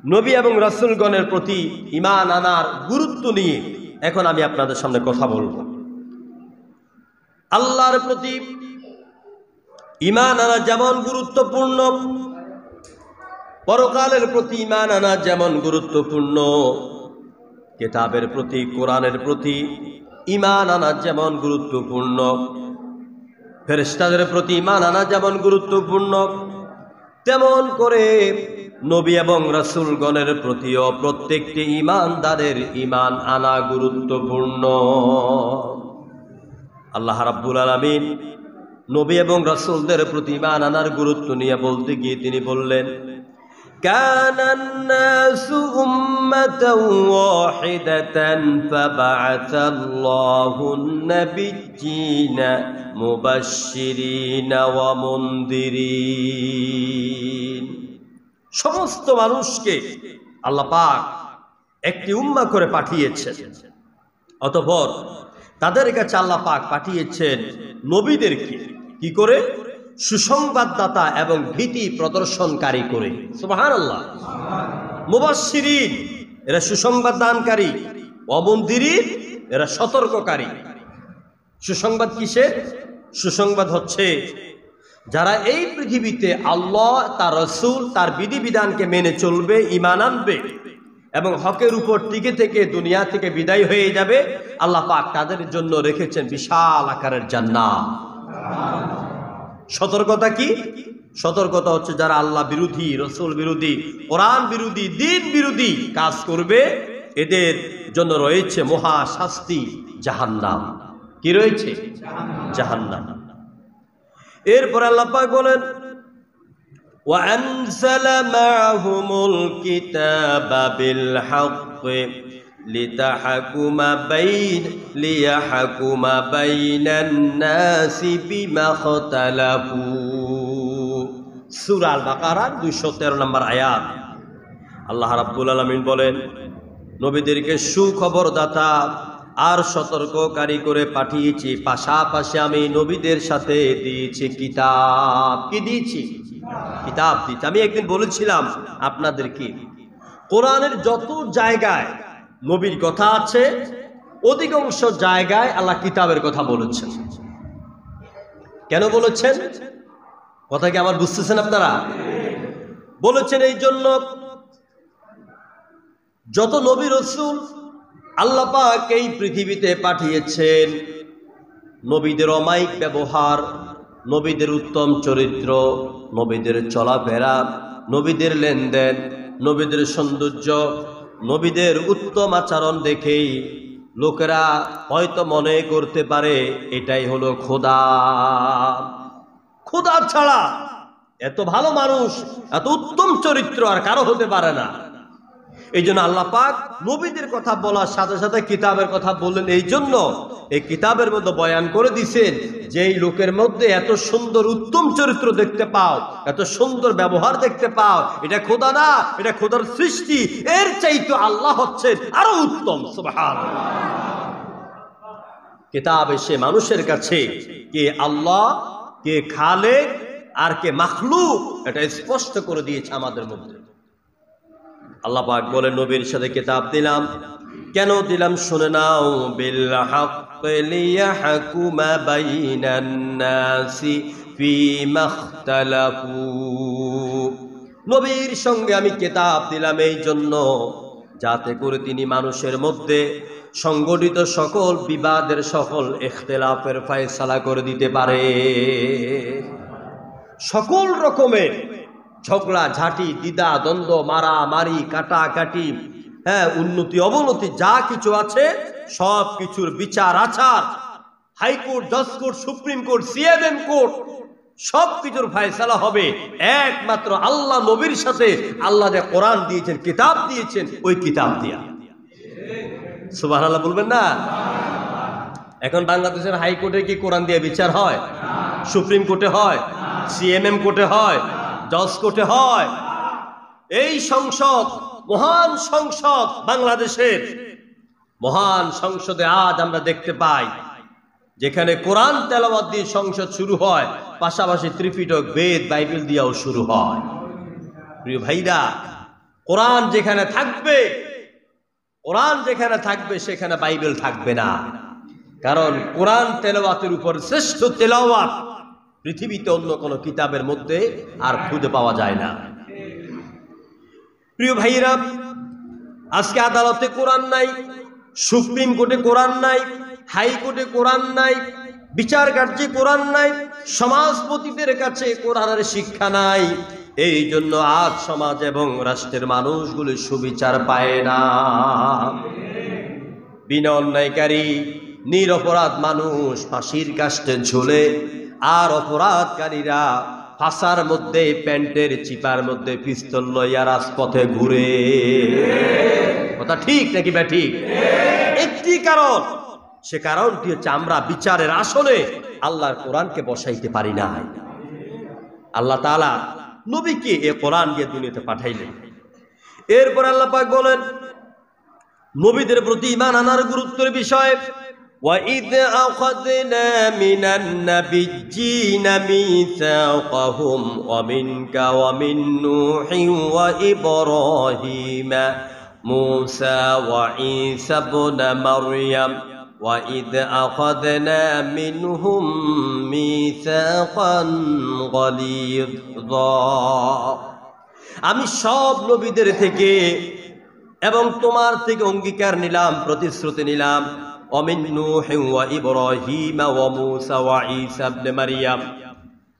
নবী এবং রাসূলগণের প্রতি ঈমান আনার গুরুত্ব নিয়ে এখন আমি আপনাদের সামনে কথা বলবো। আল্লাহর প্রতি ঈমান আনা যেমন গুরুত্বপূর্ণ, পরকালের প্রতি ঈমান আনা যেমন গুরুত্বপূর্ণ, কিতাবের প্রতি, কোরআনের প্রতি ঈমান আনা যেমন গুরুত্বপূর্ণ, ফেরেশতাদের প্রতি ঈমান আনা যেমন গুরুত্বপূর্ণ, তেমন করে নবী এবং রাসূলগণের প্রতিও প্রত্যেকটি ঈমানদারের ঈমান আনা গুরুত্বপূর্ণ। আল্লাহ রাব্বুল আলামিন নবী এবং রাসূলদের প্রতি ঈমান আনার গুরুত্ব নিয়ে বলতে গিয়ে তিনি বললেন, কানান নাসু উম্মাতান ওয়াহিদাতান ফাবা'আসাল্লাহুন নাবিয়্যিনা মুবাশশিরিনা ওয়া মুনদিরিন। সমস্ত মানুষকে আল্লাহ পাক একটি উম্মাহ করে পাঠিয়েছেন, অতঃপর তাদের কাছে আল্লাহ পাক পাঠিয়েছেন নবীদেরকে কি করে? সুসংবাদদাতা এবং ভীতি প্রদর্শনকারী করে। সুবহানাল্লাহ। মুবাশশিরিন, এরা সুসংবাদ দানকারী, ওয়া মুনদিরিন, এরা সতর্ককারী। সুসংবাদ কিসের? সুসংবাদ হচ্ছে যারা এই পৃথিবীতে আল্লাহ, তার রাসূল, তার বিধিবিধানকে মেনে চলবে, ঈমান আনবে এবং হকের উপর টিকে থেকে দুনিয়া থেকে বিদায় হয়ে যাবে, আল্লাহ পাক তাদের জন্য রেখেছেন বিশাল আকারের জান্নাত। সতর্কতা কি? সতর্কতা হচ্ছে যারা আল্লাহ বিরোধী, রাসূল বিরোধী, কোরআন বিরোধী, দ্বীন বিরোধী কাজ করবে, এদের জন্য রয়েছে মহা শাস্তি, জাহান্নাম। কি রয়েছে? জাহান্নাম। এরপর আল্লাহ পাক বলেন, وَأَنزَلَ مَعَهُمُ الْكِتَابَ بِالْحَقِّ لِيَحْكُمَ بَيْنَ النَّاسِ بِمَا اخْتَلَفُوا। সূরা আল বাকারার 213 নম্বর আয়াত। আল্লাহ রাব্বুল আলামিন বলেন, নবীদেরকে সুখবরদাতা আর সতর্ককারী করে পাঠিয়েছি, পাশাপাশি আমি নবীদের সাথে দিয়েছি কিতাব। কি দিয়েছি? কিতাব দিয়েছি। আমি একদিন বলেছিলাম আপনাদেরকে, কোরআনের যত জায়গায় নবীর কথা আছে, অধিকাংশ জায়গায় আল্লাহ কিতাবের কথা বলেছেন। কেন বলেছেন? কথা কি আমার বুঝতেছেন আপনারা? বলেছেন এই জন্য, যত নবী রাসূল আল্লাহ পাক এই পৃথিবীতে পাঠিয়েছেন, নবীদের অমায়িক ব্যবহার, নবীদের উত্তম চরিত্র, নবীদের চলাফেরা, নবীদের লেনদেন, নবীদের সৌন্দর্য, নবীদের উত্তম আচরণ দেখেই লোকেরা হয়তো মনে করতে পারে এটাই হলো খোদা। খোদা ছাড়া এত ভালো মানুষ, এত উত্তম চরিত্র আর কারো হতে পারে না। এই জন্য আল্লাহ পাক নবীদের কথা বলার সাথে সাথে কিতাবের কথা বললেন। এই জন্য এই কিতাবের মধ্যে বয়ান করে দিয়েছেন যে এই লোকের মধ্যে এত সুন্দর উত্তম চরিত্র দেখতে পাও, এত সুন্দর ব্যবহার দেখতে পাও, এটা খোদা না, এটা খোদার সৃষ্টি, এর চাইতে আল্লাহ হচ্ছেন আরো উত্তম। সুবহানাল্লাহ। কিতাব এসে মানুষের কাছে কে আল্লাহ, কে খালেক আর কে মাখলুক এটা স্পষ্ট করে দিয়েছে আমাদের মধ্যে। আল্লাহ পাক বলেন, নবীর সাথে কিতাব দিলাম। কেন দিলাম শুনে নাও। বিল হাক্কি লিয়াহকুমা বাইনান নাসি ফীমা ইখতালাফু। নবীর সঙ্গে আমি কিতাব দিলাম এই জন্য যাতে করে তিনি মানুষের মধ্যে সংগঠিত সকল বিবাদের, সকল ইখতিলাফের ফয়সালা করে দিতে পারে। সকল রকমের ঝগড়া ঝাঁটি, দ্বিধা দ্বন্দ্ব, মারামারি, কাটাকাটি, উন্নতি অবনতি যা কিছু আছে সব কিছুর বিচার আচার, হাইকোর্ট, জজ court, supreme court, CMM court, সব কিছুর ফয়সালা হবে একমাত্র আল্লাহ নবীর সাথে। আল্লাহ যে কোরআন দিয়েছেন, কিতাব দিয়েছেন, ওই কিতাব দিয়া। সুবহানাল্লাহ বলবেন না? এখন বাংলাদেশের হাইকোর্টে কি কোরআন দিয়ে বিচার হয়? সুপ্রিম কোর্টে হয়? সিএমএম কোর্টে হয়? জজ কোর্টে হয়? এই সংসদ, মহান সংসদ, বাংলাদেশের মহান সংসদে আজ আমরা দেখতে পাই যেখানে কোরআন তেলাওয়াত দিয়ে সংসদ শুরু হয়, পাশাপাশি ত্রিপিটক, বেদ, বাইবেল দিয়েও শুরু হয়। প্রিয় ভাইরা, কোরআন যেখানে থাকবে, কোরআন যেখানে থাকবে সেখানে বাইবেল থাকবে না। কারণ কোরআন তেলাওয়াতের উপর শ্রেষ্ঠ তেলাওয়াত পৃথিবীতে অন্য কোনো কিতাবের মধ্যে আর খুঁজে পাওয়া যায় না। প্রিয় ভাইরা, আজকে আদালতে কোরআন নাই, সুপ্রিম কোর্টে কোরআন নাই, হাইকোর্টে কোরআন নাই, বিচার কার্যে কোরআন নাই, সমাজপতিদের কাছে কোরআনের শিক্ষা নাই। এই জন্য আজ সমাজ এবং রাষ্ট্রের মানুষগুলি সুবিচার পায় না। বিনা অন্যায়কারী নিরপরাধ মানুষ ফাঁসির কাস্টে ঝুলে, আর অপরাধকারীরা ফাঁসার মধ্যে প্যান্টের চিপার মধ্যে পিস্তল লইয়া রাজপথে ঘুরে। কথা ঠিক নাকি ব্যাঠিক? একটি কারণ, সে কারণটি হচ্ছে আমরা বিচারের আসনে আল্লাহর কোরআনকে বসাইতে পারি না। আল্লাহ তাআলা নবীকে এ কোরআন দিয়ে দুনিয়াতে পাঠাইলেন। এরপর আল্লাহ পাক বলেন নবীদের প্রতি ঈমান আনার গুরুত্বের বিষয়, وَإِذْ أَخَذْنَا مِنَ النَّبِيِّينَ مِيثَاقَهُمْ وَمِنْكَ وَمِنْ نُوحٍ وَإِبْرَاهِيمَ مُوسَى وَعِيسَى ابْنَ مَرْيَمَ وَإِذْ أَخَذْنَا مِنْهُمْ مِيثَاقًا غَلِيظًا। আমি সব নবীদের থেকে এবং তোমার থেকে অঙ্গীকার নিলাম, প্রতিশ্রুতি নিলাম। ومن نوح وإبراهيم وموسى وعيسى ابن مريم,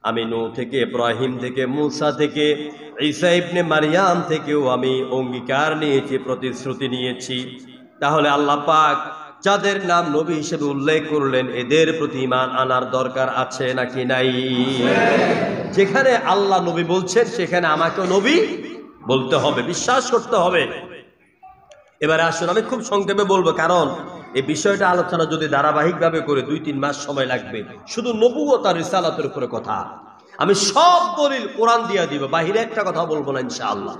আমি নূহ থেকে, ইব্রাহিম থেকে, মুসা থেকে, ঈসা ইবনে মারইয়াম থেকেও আমি অঙ্গীকার নিয়েছি, প্রতিশ্রুতি নিয়েছি। তাহলে আল্লাহ পাক যাদের নাম নবী হিসেবে উল্লেখ করলেন এদের প্রতি ঈমান আনার দরকার আছে নাকি নাই? যেখানে আল্লাহ নবী বলছেন সেখানে আমাকেও নবী বলতে হবে, বিশ্বাস করতে হবে। এবারে আসুন আমি খুব সংক্ষেপে বলবো, কারণ এই বিষয়টা আলোচনা যদি ধারাবাহিকভাবে করে 2-3 মাস সময় লাগবে। শুধু নবুয়ত আর রিসালাতের উপরে কথা, আমি সব দলিল কোরআন দিয়ে দিব, বাহিরে একটা কথা বলবো না ইনশাআল্লাহ।